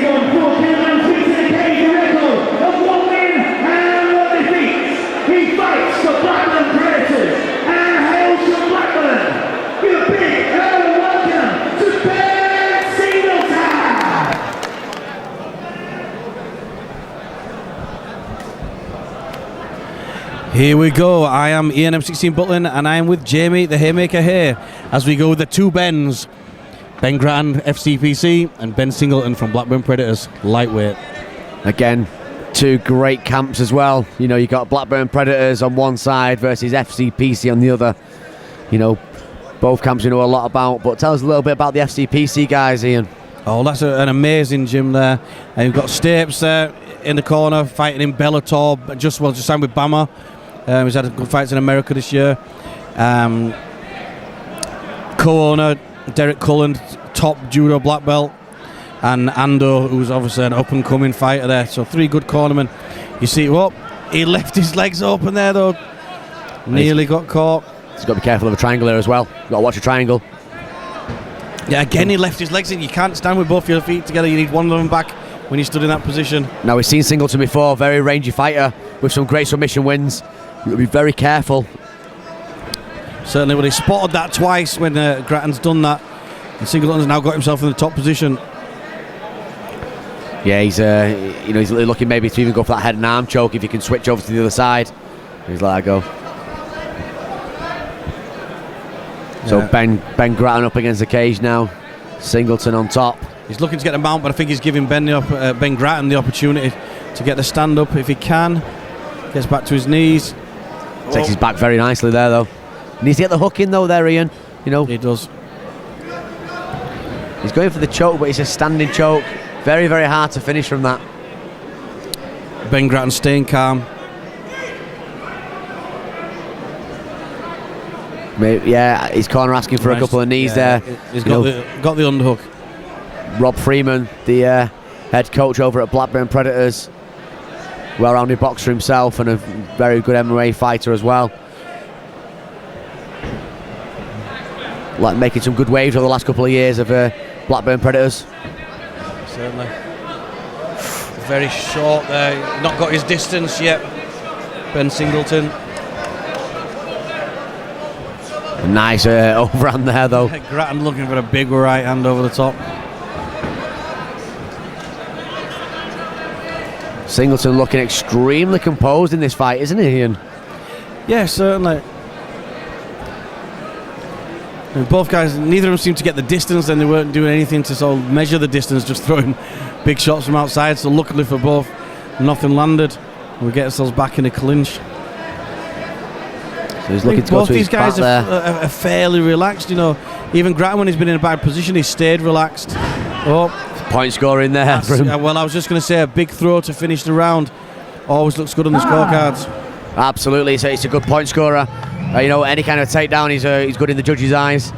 on 4 kilograms, beats the cage record of 1 win and 1 defeat. He fights for Blackburn Predators and hails from Blackburn. Give a big hello welcome to Ben Singleton. Here we go. I am Ian M16 Butland and I am with Jamie the Haymaker here as we go with the two Bens. Ben Gratton, FCPC, and Ben Singleton from Blackburn Predators, lightweight. Again, two great camps as well. You know, you got Blackburn Predators on one side versus FCPC on the other. You know, both camps you know a lot about, but tell us a little bit about the FCPC guys, Ian. Oh, that's an amazing gym there. And you've got Stapes there in the corner fighting in Bellator, just signed with Bama. He's had good fights in America this year. Co-owner Derek Cullen, top judo black belt, and Ando, who's obviously an up-and-coming fighter there. So 3 good cornermen. You see, he left his legs open there though. Nearly got caught. He's got to be careful of a triangle here as well. Got to watch a triangle. Yeah, again he left his legs in. You can't stand with both your feet together. You need one of them back when you stood in that position. Now we've seen Singleton before, very rangy fighter with some great submission wins. You've got to be very careful. Certainly, but he spotted that twice when Gratton's done that, and Singleton's now got himself in the top position. Yeah, he's he's looking maybe to even go for that head and arm choke if he can switch over to the other side. He's let it go. Yeah. So Ben Gratton up against the cage now. Singleton on top. He's looking to get the mount, but I think he's giving Ben Gratton the opportunity to get the stand up if he can. Gets back to his knees. Takes his back very nicely there though. Needs to get the hook in though there, Ian. You know. He does. He's going for the choke, but it's a standing choke. Very, very hard to finish from that. Ben Gratton staying calm. Maybe, yeah, his corner asking for a couple of knees there. He's got the underhook. Rob Freeman, the head coach over at Blackburn Predators. Well-rounded boxer himself and a very good MMA fighter as well. Like making some good waves over the last couple of years of Blackburn Predators. Certainly. Very short there. Not got his distance yet. Ben Singleton. A nice overhand there though. Gratton looking for a big right hand over the top. Singleton looking extremely composed in this fight, isn't he, Ian? Yeah, certainly. And both guys, neither of them seemed to get the distance, and they weren't doing anything to sort of measure the distance, just throwing big shots from outside. So luckily for both, nothing landed. We get ourselves back in a clinch. So he's looking to go both to these his guys back are fairly relaxed, you know. Even Gratton, when he's been in a bad position, he stayed relaxed. Point score in there. Well, I was just going to say a big throw to finish the round. Always looks good on the scorecards. Absolutely, it's a good point scorer. You know, any kind of takedown, he's good in the judges' eyes,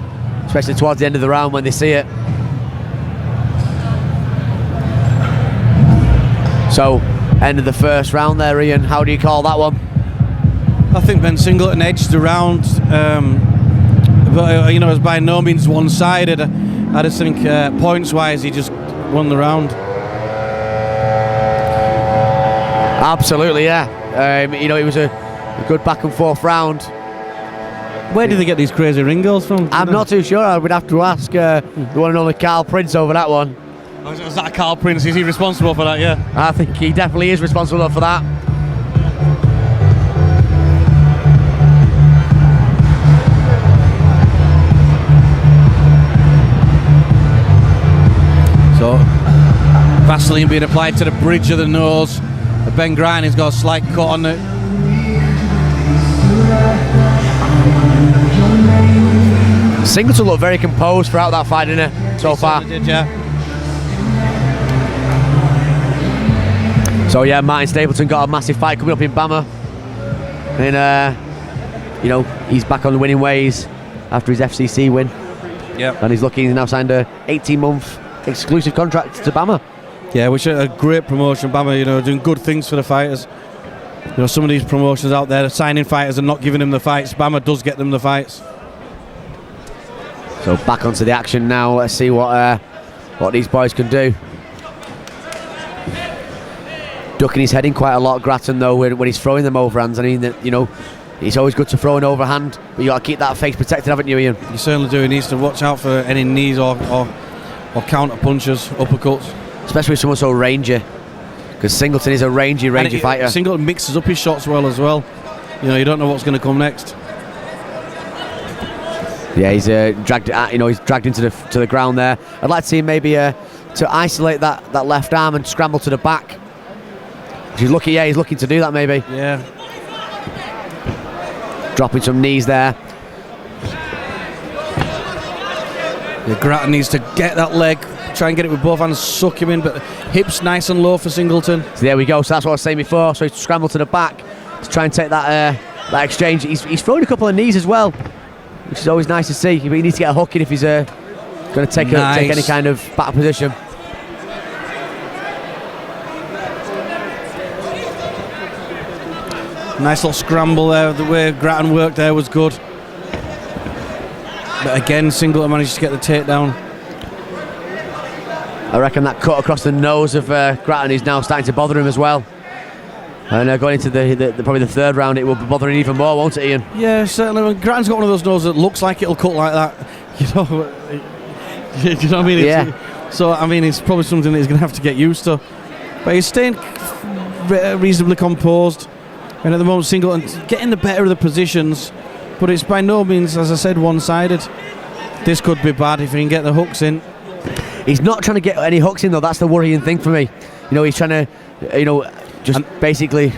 especially towards the end of the round when they see it. So, end of the first round there, Ian. How do you call that one? I think Ben Singleton edged the round, but you know, it's by no means one-sided. I just think points-wise, he just won the round. Absolutely, yeah. You know, it was a good back and forth round. Where did they get these crazy ring girls from? I'm not too sure. I would have to ask the one and only Carl Prince over that one. Was that Carl Prince? Is he responsible for that? Yeah. I think he definitely is responsible for that. So, Vaseline being applied to the bridge of the nose. Ben Gratton has got a slight cut on it. Singleton looked very composed throughout that fight, didn't he? So far. Did, yeah. So yeah, Martin Stapleton got a massive fight coming up in Bama, and you know, he's back on the winning ways after his FCC win. Yeah. And he's now signed a 18-month exclusive contract to Bama. Yeah, which is a great promotion. Bama, you know, doing good things for the fighters. You know, some of these promotions out there are signing fighters and not giving them the fights. Bama does get them the fights. So back onto the action now. Let's see what these boys can do. ducking his head in quite a lot, Gratton, though, when he's throwing them overhands. I mean, you know, it's always good to throw an overhand, but you got to keep that face protected, haven't you, Ian? You certainly do. He needs to watch out for any knees or counter punches, uppercuts. Especially with someone so rangy, because Singleton is a rangy fighter. Singleton mixes up his shots well as well. You know, you don't know what's going to come next. Yeah, he's dragged into the ground there. I'd like to see him maybe to isolate that left arm and scramble to the back. He's looking to do that maybe. Yeah. Dropping some knees there. Yeah, Gratton needs to get that leg, try and get it with both hands, suck him in, but hips nice and low for Singleton. So there we go. So that's what I was saying before. So he's scrambled to the back to try and take that exchange. He's throwing a couple of knees as well, which is always nice to see. But he needs to get a hook in if he's going to take any kind of back position. Nice little scramble there. The way Gratton worked there was good. But again, Singleton managed to get the takedown. I reckon that cut across the nose of Gratton is now starting to bother him as well. And going into probably the third round, it will be bothering even more, won't it, Ian? Yeah, certainly. When Gratton's got one of those noses that looks like it'll cut like that. You know what I mean? Yeah. So, I mean, it's probably something that he's going to have to get used to. But he's staying reasonably composed. And at the moment, Singleton's getting the better of the positions. But it's by no means, as I said, one-sided. This could be bad if he can get the hooks in. He's not trying to get any hooks in, though. That's the worrying thing for me. You know, he's trying to, basically...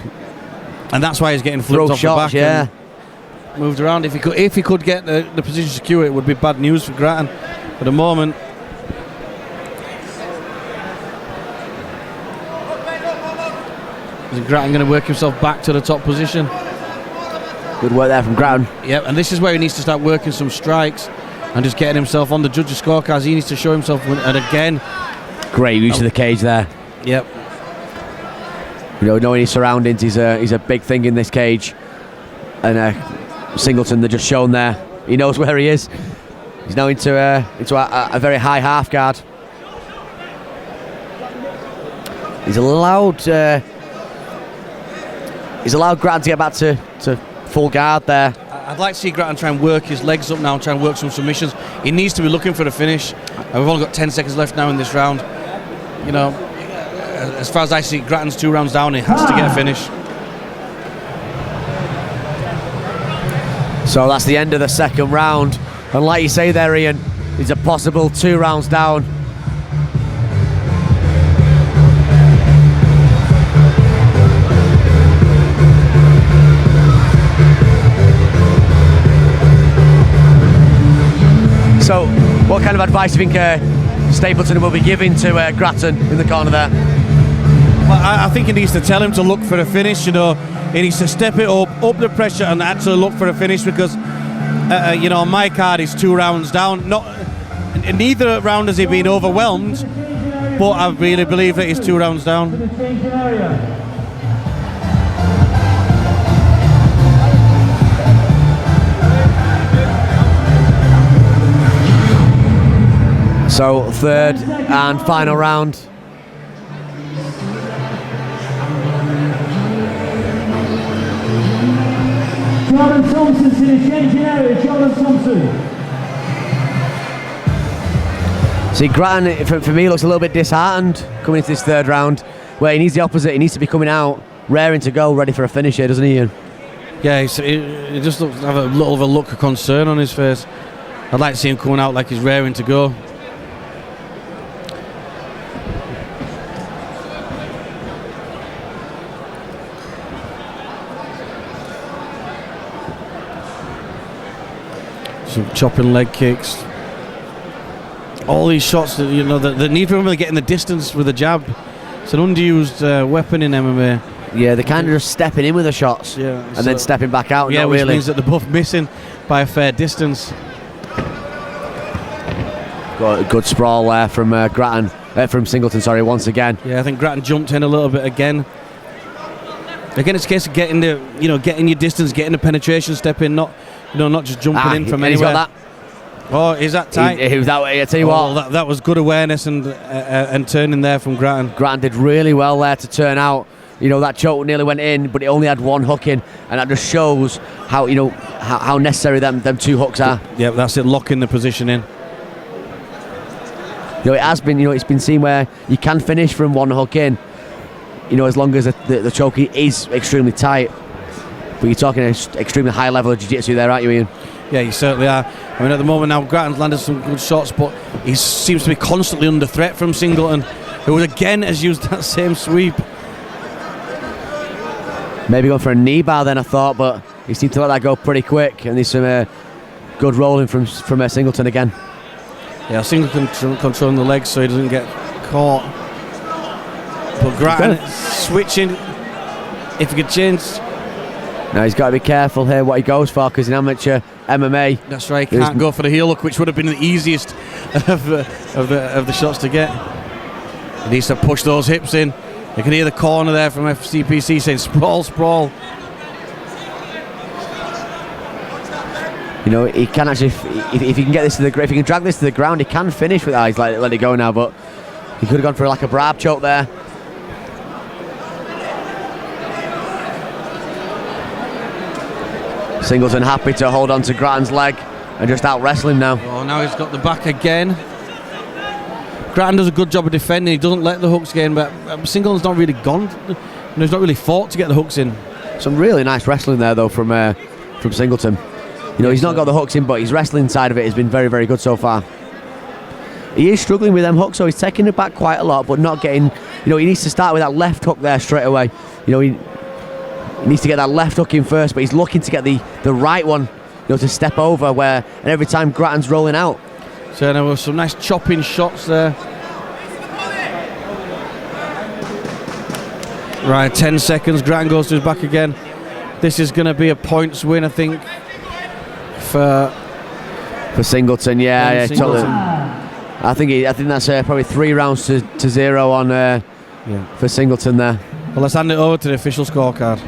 And that's why he's getting flipped off shots, the back and moved around. If he could get the position secure, it would be bad news for Gratton. At the moment... Is Gratton going to work himself back to the top position? Good work there from Gratton. Yep, and this is where he needs to start working some strikes and just getting himself on the judges' scorecards. He needs to show himself, and again... Great use of the cage there. Yep. You know, knowing his surroundings, he's a big thing in this cage. And Singleton, they're just shown there. He knows where he is. He's now into a very high half guard. He's allowed Gratton to get back to full guard there. I'd like to see Gratton try and work his legs up now and try and work some submissions. He needs to be looking for the finish. And we've only got 10 seconds left now in this round. You know, as far as I see, Gratton's 2 rounds down. He has to get a finish. So that's the end of the second round. And like you say there, Ian, he's a possible 2 rounds down. So, what kind of advice do you think Stapleton will be giving to Gratton in the corner there? Well, I think he needs to tell him to look for a finish. You know, he needs to step it up the pressure, and actually look for a finish because, you know, on my card he's 2 rounds down. In neither round has he been overwhelmed, but I really believe that he's 2 rounds down. So, third and final round. Jordan Thompson's in the changing area. Jordan Thompson. See, Gratton, for me, looks a little bit disheartened coming into this third round, where he needs the opposite. He needs to be coming out, raring to go, ready for a finish here, doesn't he, Ian? Yeah, he just looks to have a little of a look of concern on his face. I'd like to see him coming out like he's raring to go. Some chopping leg kicks. All these shots that, you know, that need for him to get in the distance with a jab. It's an underused weapon in MMA. Yeah, they're kind of just stepping in with the shots, and then stepping back out. Yeah, not which really. means that they're both missing by a fair distance. Got a good sprawl there from Gratton, from Singleton. Sorry, once again. Yeah, I think Gratton jumped in a little bit again. Again, it's a case of getting getting your distance, getting the penetration step in, not just jumping in from anywhere. He's got that. Oh, is that tight? He was that way. I tell you what, well, that was good awareness and turning there from Gratton. Gratton did really well there to turn out. that choke nearly went in, but it only had one hook in, and that just shows how how necessary them 2 hooks are. Yeah, that's it, locking the position in. It has been, it's been seen where you can finish from 1 hook in, as long as the choke is extremely tight. But you're talking an extremely high level of jiu-jitsu there, aren't you, Ian? Yeah, you certainly are. I mean, at the moment now, Gratton's landed some good shots, but he seems to be constantly under threat from Singleton, who again has used that same sweep. Maybe going for a knee bar then, I thought, but he seemed to let that go pretty quick, and there's some good rolling from Singleton again. Yeah, Singleton controlling the legs so he doesn't get caught. But Gratton switching, if he could change. Now he's got to be careful here what he goes for, because in amateur MMA, that's right, can't go for the heel hook, which would have been the easiest of the shots to get. He needs to push those hips in. You can hear the corner there from FCPC saying sprawl, sprawl. He can actually, if he can get this if he can drag this to the ground, he can finish with that. He's let it go now, but he could have gone for like a Brab choke there. Singleton happy to hold on to Gratton's leg and just out wrestle him now. Oh, now he's got the back again. Gratton does a good job of defending. He doesn't let the hooks get in, but Singleton's not really gone. He's not really fought to get the hooks in. Some really nice wrestling there though from Singleton. He's not got the hooks in, but his wrestling side of it has been very, very good so far. He is struggling with them hooks, so he's taking it back quite a lot, but not getting. He needs to start with that left hook there straight away. He needs to get that left hook in first, but he's looking to get the right one, to step over and every time Gratton's rolling out. So there were some nice chopping shots there. Right, 10 seconds, Gratton goes to his back again. This is going to be a points win, I think, for Singleton. Yeah, Singleton. I think that's probably 3 rounds to 0 on for Singleton there. Well, let's hand it over to the official scorecard.